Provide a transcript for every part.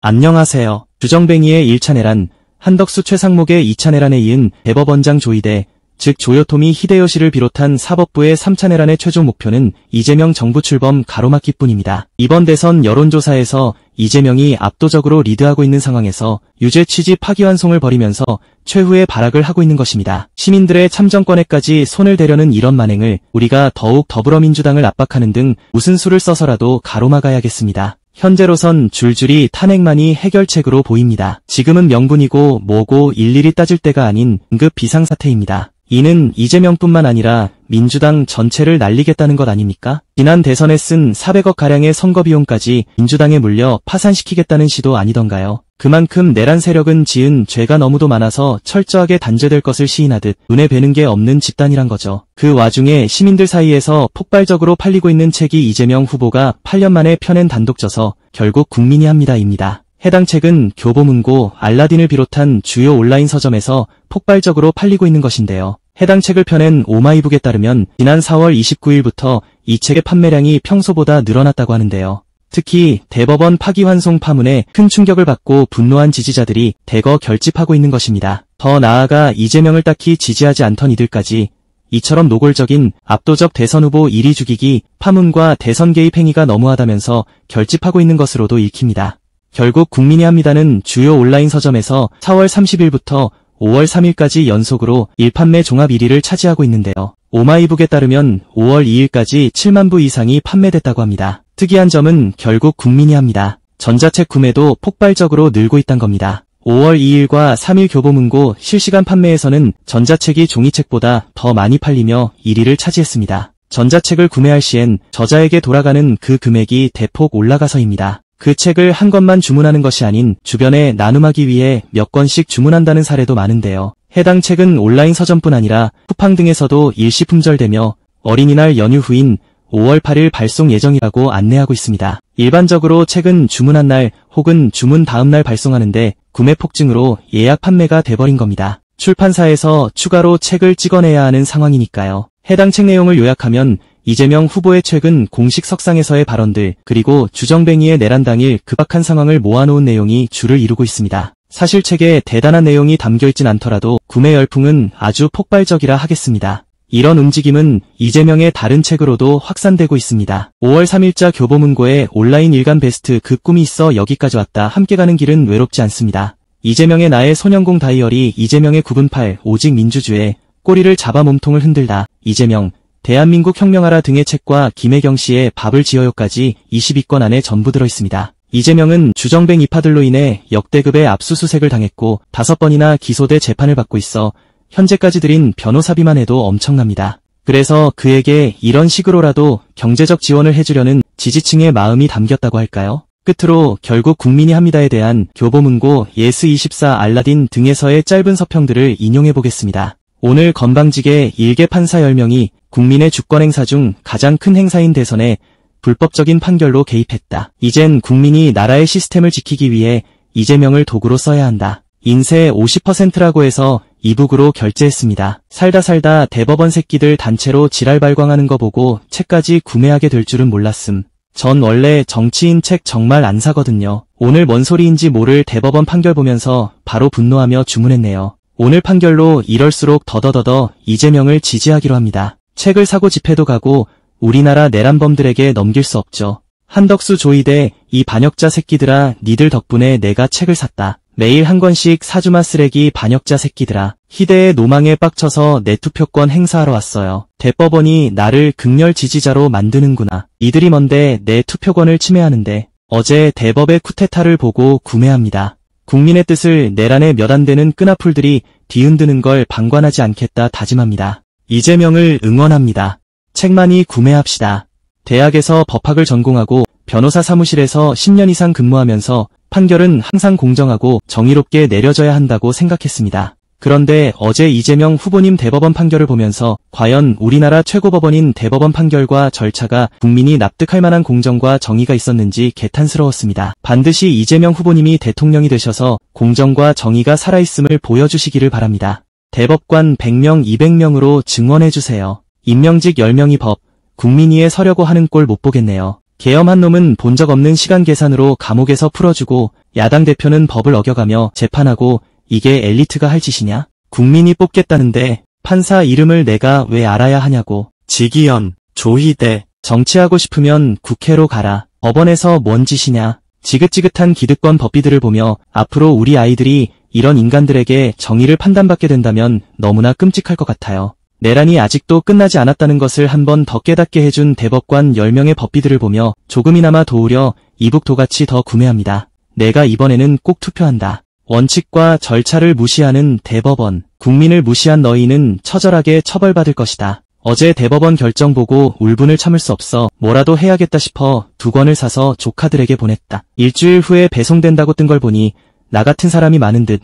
안녕하세요. 주정뱅이의 1차 내란, 한덕수 최상목의 2차 내란에 이은 대법원장 조이대, 즉 조요토미 히데요시를 비롯한 사법부의 3차 내란의 최종 목표는 이재명 정부 출범 가로막기뿐입니다. 이번 대선 여론조사에서 이재명이 압도적으로 리드하고 있는 상황에서 유죄 취지 파기환송을 벌이면서 최후의 발악을 하고 있는 것입니다. 시민들의 참정권에까지 손을 대려는 이런 만행을 우리가 더욱 더불어민주당을 압박하는 등 무슨 수를 써서라도 가로막아야겠습니다. 현재로선 줄줄이 탄핵만이 해결책으로 보입니다. 지금은 명분이고 뭐고 일일이 따질 때가 아닌 응급 비상사태입니다. 이는 이재명뿐만 아니라 민주당 전체를 날리겠다는 것 아닙니까? 지난 대선에 쓴 400억가량의 선거비용까지 민주당에 물려 파산시키겠다는 시도 아니던가요? 그만큼 내란 세력은 지은 죄가 너무도 많아서 철저하게 단죄될 것을 시인하듯 눈에 뵈는 게 없는 집단이란 거죠. 그 와중에 시민들 사이에서 폭발적으로 팔리고 있는 책이 이재명 후보가 8년 만에 펴낸 단독저서 결국 국민이 합니다입니다. 해당 책은 교보문고, 알라딘을 비롯한 주요 온라인 서점에서 폭발적으로 팔리고 있는 것인데요. 해당 책을 펴낸 오마이북에 따르면 지난 4월 29일부터 이 책의 판매량이 평소보다 늘어났다고 하는데요. 특히 대법원 파기환송 파문에 큰 충격을 받고 분노한 지지자들이 대거 결집하고 있는 것입니다. 더 나아가 이재명을 딱히 지지하지 않던 이들까지 이처럼 노골적인 압도적 대선 후보 1위 죽이기, 파문과 대선 개입 행위가 너무하다면서 결집하고 있는 것으로도 읽힙니다. 결국 국민이 합니다는 주요 온라인 서점에서 4월 30일부터 5월 3일까지 연속으로 일판매 종합 1위를 차지하고 있는데요. 오마이북에 따르면 5월 2일까지 7만 부 이상이 판매됐다고 합니다. 특이한 점은 결국 국민이 합니다. 전자책 구매도 폭발적으로 늘고 있다는 겁니다. 5월 2일과 3일 교보문고 실시간 판매에서는 전자책이 종이책보다 더 많이 팔리며 1위를 차지했습니다. 전자책을 구매할 시엔 저자에게 돌아가는 그 금액이 대폭 올라가서입니다. 그 책을 한 권만 주문하는 것이 아닌 주변에 나눔하기 위해 몇 권씩 주문한다는 사례도 많은데요. 해당 책은 온라인 서점뿐 아니라 쿠팡 등에서도 일시 품절되며 어린이날 연휴 후인 5월 8일 발송 예정이라고 안내하고 있습니다. 일반적으로 책은 주문한 날 혹은 주문 다음 날 발송하는데 구매 폭증으로 예약 판매가 돼버린 겁니다. 출판사에서 추가로 책을 찍어내야 하는 상황이니까요. 해당 책 내용을 요약하면 이재명 후보의 최근 공식 석상에서의 발언들, 그리고 주정뱅이의 내란 당일 급박한 상황을 모아놓은 내용이 주를 이루고 있습니다. 사실 책에 대단한 내용이 담겨있진 않더라도 구매 열풍은 아주 폭발적이라 하겠습니다. 이런 움직임은 이재명의 다른 책으로도 확산되고 있습니다. 5월 3일자 교보문고의 온라인 일간 베스트 그 꿈이 있어 여기까지 왔다. 함께 가는 길은 외롭지 않습니다. 이재명의 나의 소년공 다이어리, 이재명의 9분8 오직 민주주의, 꼬리를 잡아 몸통을 흔들다, 이재명, 대한민국 혁명하라 등의 책과 김혜경 씨의 밥을 지어요까지 22권 안에 전부 들어있습니다. 이재명은 주정뱅이 파들로 인해 역대급의 압수수색을 당했고 5번이나 기소돼 재판을 받고 있어 현재까지 들인 변호사비만 해도 엄청납니다. 그래서 그에게 이런 식으로라도 경제적 지원을 해주려는 지지층의 마음이 담겼다고 할까요? 끝으로 결국 국민이 합니다에 대한 교보문고, 예스24, 알라딘 등에서의 짧은 서평들을 인용해보겠습니다. 오늘 건방지게 일개 판사 10명이 국민의 주권 행사 중 가장 큰 행사인 대선에 불법적인 판결로 개입했다. 이젠 국민이 나라의 시스템을 지키기 위해 이재명을 도구로 써야 한다. 인세 50%라고 해서 이북으로 결제했습니다. 살다 대법원 새끼들 단체로 지랄 발광하는 거 보고 책까지 구매하게 될 줄은 몰랐음. 전 원래 정치인 책 정말 안 사거든요. 오늘 뭔 소리인지 모를 대법원 판결 보면서 바로 분노하며 주문했네요. 오늘 판결로 이럴수록 더더더더 이재명을 지지하기로 합니다. 책을 사고 집회도 가고 우리나라 내란범들에게 넘길 수 없죠. 한덕수 조이대, 이 반역자 새끼들아, 니들 덕분에 내가 책을 샀다. 매일 한 권씩 사주마 쓰레기 반역자 새끼들아. 희대의 노망에 빡쳐서 내 투표권 행사하러 왔어요. 대법원이 나를 극렬 지지자로 만드는구나. 이들이 뭔데 내 투표권을 침해하는데. 어제 대법의 쿠데타를 보고 구매합니다. 국민의 뜻을 내란에 몇 안 되는 끈아풀들이 뒤흔드는 걸 방관하지 않겠다 다짐합니다. 이재명을 응원합니다. 책 많이 구매합시다. 대학에서 법학을 전공하고 변호사 사무실에서 10년 이상 근무하면서 판결은 항상 공정하고 정의롭게 내려져야 한다고 생각했습니다. 그런데 어제 이재명 후보님 대법원 판결을 보면서 과연 우리나라 최고법원인 대법원 판결과 절차가 국민이 납득할 만한 공정과 정의가 있었는지 개탄스러웠습니다. 반드시 이재명 후보님이 대통령이 되셔서 공정과 정의가 살아있음을 보여주시기를 바랍니다. 대법관 100명, 200명으로 증원해주세요. 임명직 10명이 법, 국민위에 서려고 하는 꼴 못 보겠네요. 계엄한 놈은 본 적 없는 시간 계산으로 감옥에서 풀어주고 야당 대표는 법을 어겨가며 재판하고 이게 엘리트가 할 짓이냐? 국민이 뽑겠다는데 판사 이름을 내가 왜 알아야 하냐고. 지기현, 조희대, 정치하고 싶으면 국회로 가라. 법원에서 뭔 짓이냐. 지긋지긋한 기득권 법비들을 보며 앞으로 우리 아이들이 이런 인간들에게 정의를 판단받게 된다면 너무나 끔찍할 것 같아요. 내란이 아직도 끝나지 않았다는 것을 한 번 더 깨닫게 해준 대법관 10명의 법비들을 보며 조금이나마 도우려 이북도같이 더 구매합니다. 내가 이번에는 꼭 투표한다. 원칙과 절차를 무시하는 대법원, 국민을 무시한 너희는 처절하게 처벌받을 것이다. 어제 대법원 결정 보고 울분을 참을 수 없어 뭐라도 해야겠다 싶어 2권을 사서 조카들에게 보냈다. 일주일 후에 배송된다고 뜬 걸 보니 나 같은 사람이 많은 듯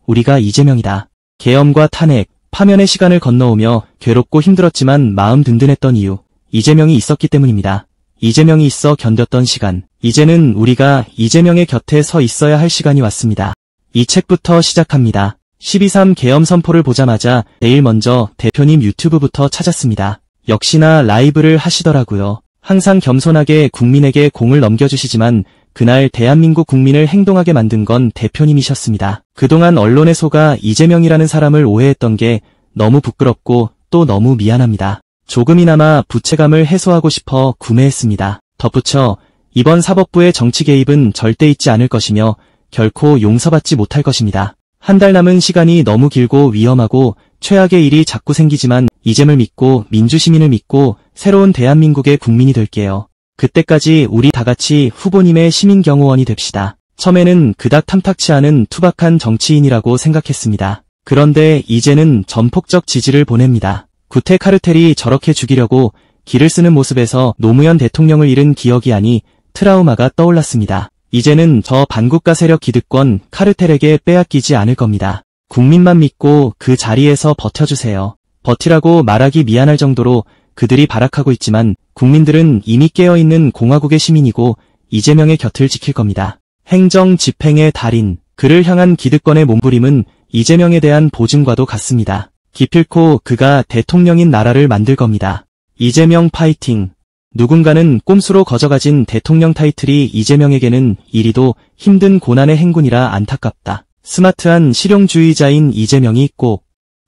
우리가 이재명이다. 계엄과 탄핵, 파면의 시간을 건너오며 괴롭고 힘들었지만 마음 든든했던 이유, 이재명이 있었기 때문입니다. 이재명이 있어 견뎠던 시간, 이제는 우리가 이재명의 곁에 서 있어야 할 시간이 왔습니다. 이 책부터 시작합니다. 12.3 계엄 선포를 보자마자 제일 먼저 대표님 유튜브부터 찾았습니다. 역시나 라이브를 하시더라고요. 항상 겸손하게 국민에게 공을 넘겨주시지만 그날 대한민국 국민을 행동하게 만든 건 대표님이셨습니다. 그동안 언론에 속아 이재명이라는 사람을 오해했던 게 너무 부끄럽고 또 너무 미안합니다. 조금이나마 부채감을 해소하고 싶어 구매했습니다. 덧붙여 이번 사법부의 정치 개입은 절대 있지 않을 것이며 결코 용서받지 못할 것입니다. 한 달 남은 시간이 너무 길고 위험하고 최악의 일이 자꾸 생기지만 이재명을 믿고 민주시민을 믿고 새로운 대한민국의 국민이 될게요. 그때까지 우리 다같이 후보님의 시민경호원이 됩시다. 처음에는 그닥 탐탁치 않은 투박한 정치인이라고 생각했습니다. 그런데 이제는 전폭적 지지를 보냅니다. 구태 카르텔이 저렇게 죽이려고 기를 쓰는 모습에서 노무현 대통령을 잃은 기억이 아니 트라우마가 떠올랐습니다. 이제는 저 반국가 세력 기득권 카르텔에게 빼앗기지 않을 겁니다. 국민만 믿고 그 자리에서 버텨주세요. 버티라고 말하기 미안할 정도로 그들이 발악하고 있지만 국민들은 이미 깨어있는 공화국의 시민이고 이재명의 곁을 지킬 겁니다. 행정 집행의 달인, 그를 향한 기득권의 몸부림은 이재명에 대한 보증과도 같습니다. 기필코 그가 대통령인 나라를 만들 겁니다. 이재명 파이팅! 누군가는 꼼수로 거저가진 대통령 타이틀이 이재명에게는 이리도 힘든 고난의 행군이라 안타깝다. 스마트한 실용주의자인 이재명이 꼭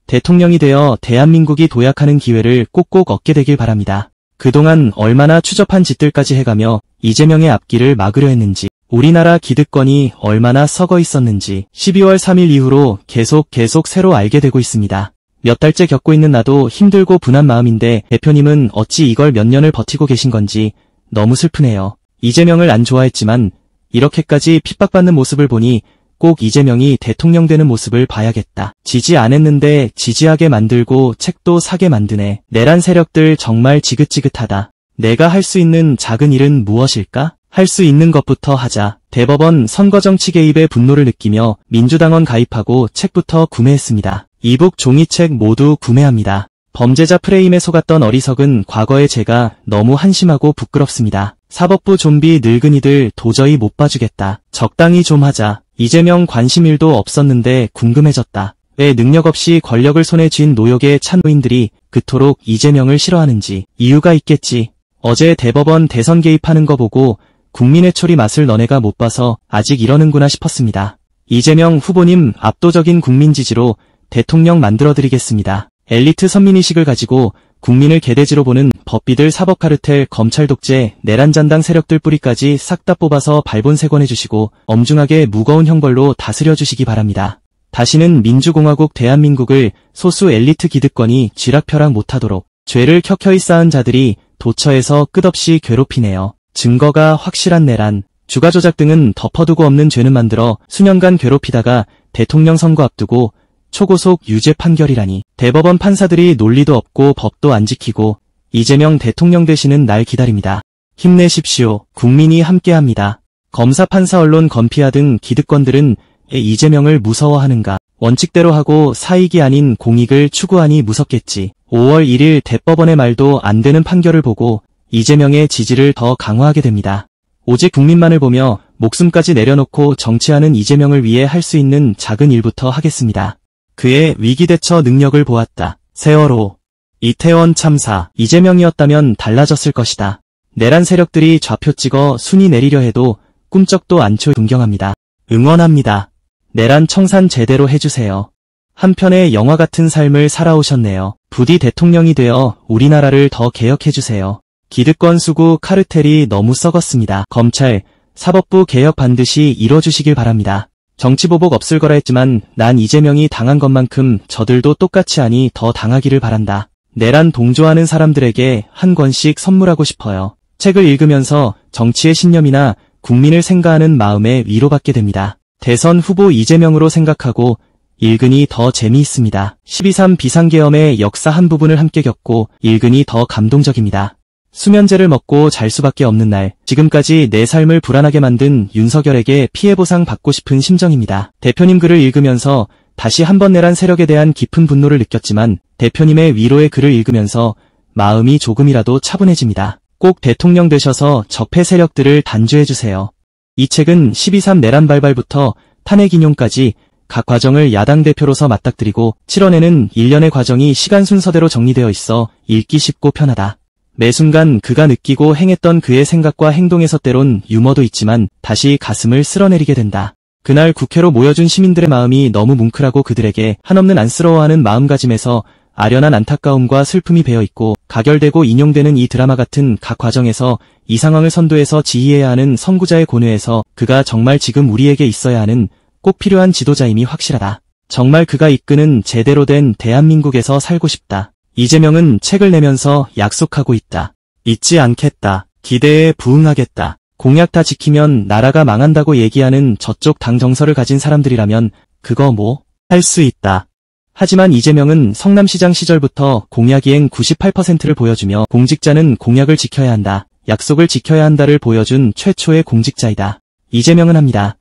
대통령이 되어 대한민국이 도약하는 기회를 꼭꼭 얻게 되길 바랍니다. 그동안 얼마나 추접한 짓들까지 해가며 이재명의 앞길을 막으려 했는지, 우리나라 기득권이 얼마나 썩어 있었는지 12월 3일 이후로 계속 새로 알게 되고 있습니다. 몇 달째 겪고 있는 나도 힘들고 분한 마음인데 대표님은 어찌 이걸 몇 년을 버티고 계신 건지 너무 슬프네요. 이재명을 안 좋아했지만 이렇게까지 핍박받는 모습을 보니 꼭 이재명이 대통령 되는 모습을 봐야겠다. 지지 안 했는데 지지하게 만들고 책도 사게 만드네. 내란 세력들 정말 지긋지긋하다. 내가 할 수 있는 작은 일은 무엇일까? 할 수 있는 것부터 하자. 대법원 선거정치 개입의 분노를 느끼며 민주당원 가입하고 책부터 구매했습니다. 이북 종이책 모두 구매합니다. 범죄자 프레임에 속았던 어리석은 과거의 제가 너무 한심하고 부끄럽습니다. 사법부 좀비 늙은이들 도저히 못 봐주겠다. 적당히 좀 하자. 이재명 관심 일도 없었는데 궁금해졌다. 왜 능력 없이 권력을 손에 쥔 노역의 찬노인들이 그토록 이재명을 싫어하는지 이유가 있겠지. 어제 대법원 대선 개입하는 거 보고 국민의 초리 맛을 너네가 못 봐서 아직 이러는구나 싶었습니다. 이재명 후보님 압도적인 국민 지지로 대통령 만들어드리겠습니다. 엘리트 선민의식을 가지고 국민을 개돼지로 보는 법비들 사법 카르텔 검찰 독재 내란 잔당 세력들 뿌리까지 싹 다 뽑아서 발본색원해주시고 엄중하게 무거운 형벌로 다스려주시기 바랍니다. 다시는 민주공화국 대한민국을 소수 엘리트 기득권이 쥐락펴락 못하도록 죄를 켜켜이 쌓은 자들이 도처에서 끝없이 괴롭히네요. 증거가 확실한 내란, 주가 조작 등은 덮어두고 없는 죄는 만들어 수년간 괴롭히다가 대통령 선거 앞두고 초고속 유죄 판결이라니. 대법원 판사들이 논리도 없고 법도 안 지키고 이재명 대통령 되시는 날 기다립니다. 힘내십시오. 국민이 함께합니다. 검사 판사 언론 검피아 등 기득권들은 이재명을 무서워하는가. 원칙대로 하고 사익이 아닌 공익을 추구하니 무섭겠지. 5월 1일 대법원의 말도 안 되는 판결을 보고 이재명의 지지를 더 강화하게 됩니다. 오직 국민만을 보며 목숨까지 내려놓고 정치하는 이재명을 위해 할 수 있는 작은 일부터 하겠습니다. 그의 위기대처 능력을 보았다. 세월호, 이태원 참사, 이재명이었다면 달라졌을 것이다. 내란 세력들이 좌표 찍어 순위 내리려 해도 꿈쩍도 않죠. 존경합니다. 응원합니다. 내란 청산 제대로 해주세요. 한편의 영화 같은 삶을 살아오셨네요. 부디 대통령이 되어 우리나라를 더 개혁해주세요. 기득권 수구 카르텔이 너무 썩었습니다. 검찰, 사법부 개혁 반드시 이뤄주시길 바랍니다. 정치보복 없을 거라 했지만 난 이재명이 당한 것만큼 저들도 똑같이 하니 더 당하기를 바란다. 내란 동조하는 사람들에게 한 권씩 선물하고 싶어요. 책을 읽으면서 정치의 신념이나 국민을 생각하는 마음에 위로받게 됩니다. 대선 후보 이재명으로 생각하고 읽으니 더 재미있습니다. 12.3 비상계엄의 역사 한 부분을 함께 겪고 읽으니 더 감동적입니다. 수면제를 먹고 잘 수밖에 없는 날, 지금까지 내 삶을 불안하게 만든 윤석열에게 피해보상 받고 싶은 심정입니다. 대표님 글을 읽으면서 다시 한번 내란 세력에 대한 깊은 분노를 느꼈지만 대표님의 위로의 글을 읽으면서 마음이 조금이라도 차분해집니다. 꼭 대통령 되셔서 적폐 세력들을 단죄해주세요. 이 책은 12.3 내란 발발부터 탄핵 인용까지 각 과정을 야당 대표로서 맞닥뜨리고 실어내는 일련의 과정이 시간 순서대로 정리되어 있어 읽기 쉽고 편하다. 매 순간 그가 느끼고 행했던 그의 생각과 행동에서 때론 유머도 있지만 다시 가슴을 쓸어내리게 된다. 그날 국회로 모여준 시민들의 마음이 너무 뭉클하고 그들에게 한없는 안쓰러워하는 마음가짐에서 아련한 안타까움과 슬픔이 배어있고 가결되고 인용되는 이 드라마 같은 각 과정에서 이 상황을 선도해서 지휘해야 하는 선구자의 고뇌에서 그가 정말 지금 우리에게 있어야 하는 꼭 필요한 지도자임이 확실하다. 정말 그가 이끄는 제대로 된 대한민국에서 살고 싶다. 이재명은 책을 내면서 약속하고 있다. 잊지 않겠다. 기대에 부응하겠다. 공약 다 지키면 나라가 망한다고 얘기하는 저쪽 당 정서를 가진 사람들이라면 그거 뭐 할 수 있다. 하지만 이재명은 성남시장 시절부터 공약 이행 98%를 보여주며 공직자는 공약을 지켜야 한다. 약속을 지켜야 한다를 보여준 최초의 공직자이다. 이재명은 합니다.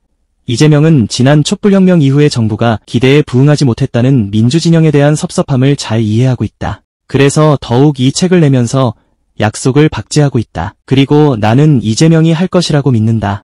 이재명은 지난 촛불혁명 이후의 정부가 기대에 부응하지 못했다는 민주진영에 대한 섭섭함을 잘 이해하고 있다. 그래서 더욱 이 책을 내면서 약속을 박제하고 있다. 그리고 나는 이재명이 할 것이라고 믿는다.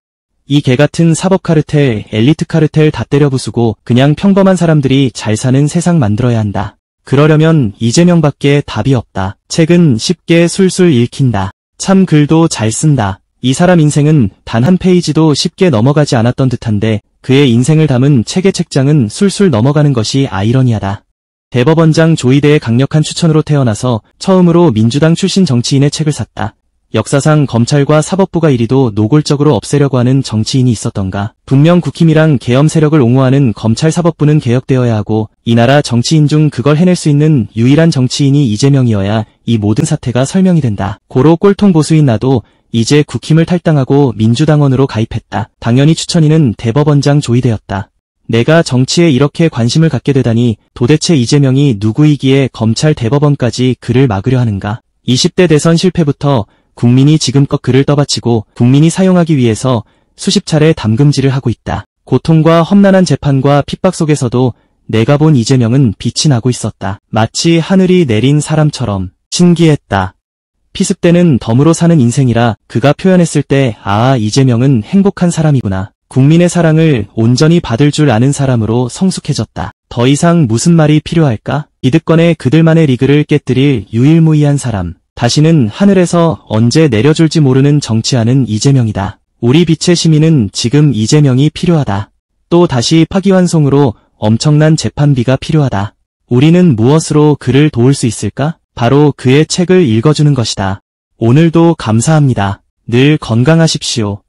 이 개같은 사법 카르텔, 엘리트 카르텔 다 때려 부수고 그냥 평범한 사람들이 잘 사는 세상 만들어야 한다. 그러려면 이재명밖에 답이 없다. 책은 쉽게 술술 읽힌다. 참 글도 잘 쓴다. 이 사람 인생은 단 한 페이지도 쉽게 넘어가지 않았던 듯한데 그의 인생을 담은 책의 책장은 술술 넘어가는 것이 아이러니하다. 대법원장 조이대의 강력한 추천으로 태어나서 처음으로 민주당 출신 정치인의 책을 샀다. 역사상 검찰과 사법부가 이리도 노골적으로 없애려고 하는 정치인이 있었던가. 분명 국힘이랑 계엄 세력을 옹호하는 검찰 사법부는 개혁되어야 하고 이 나라 정치인 중 그걸 해낼 수 있는 유일한 정치인이 이재명이어야 이 모든 사태가 설명이 된다. 고로 꼴통 보수인 나도 이제 국힘을 탈당하고 민주당원으로 가입했다. 당연히 추천인은 대법원장 조이대였다. 내가 정치에 이렇게 관심을 갖게 되다니 도대체 이재명이 누구이기에 검찰 대법원까지 그를 막으려 하는가. 20대 대선 실패부터 국민이 지금껏 그를 떠받치고 국민이 사용하기 위해서 수십 차례 담금질을 하고 있다. 고통과 험난한 재판과 핍박 속에서도 내가 본 이재명은 빛이 나고 있었다. 마치 하늘이 내린 사람처럼 신기했다. 피습되는 덤으로 사는 인생이라 그가 표현했을 때 이재명은 행복한 사람이구나. 국민의 사랑을 온전히 받을 줄 아는 사람으로 성숙해졌다. 더 이상 무슨 말이 필요할까? 기득권의 그들만의 리그를 깨뜨릴 유일무이한 사람. 다시는 하늘에서 언제 내려줄지 모르는 정치하는 이재명이다. 우리 빛의 시민은 지금 이재명이 필요하다. 또 다시 파기환송으로 엄청난 재판비가 필요하다. 우리는 무엇으로 그를 도울 수 있을까? 바로 그의 책을 읽어주는 것이다. 오늘도 감사합니다. 늘 건강하십시오.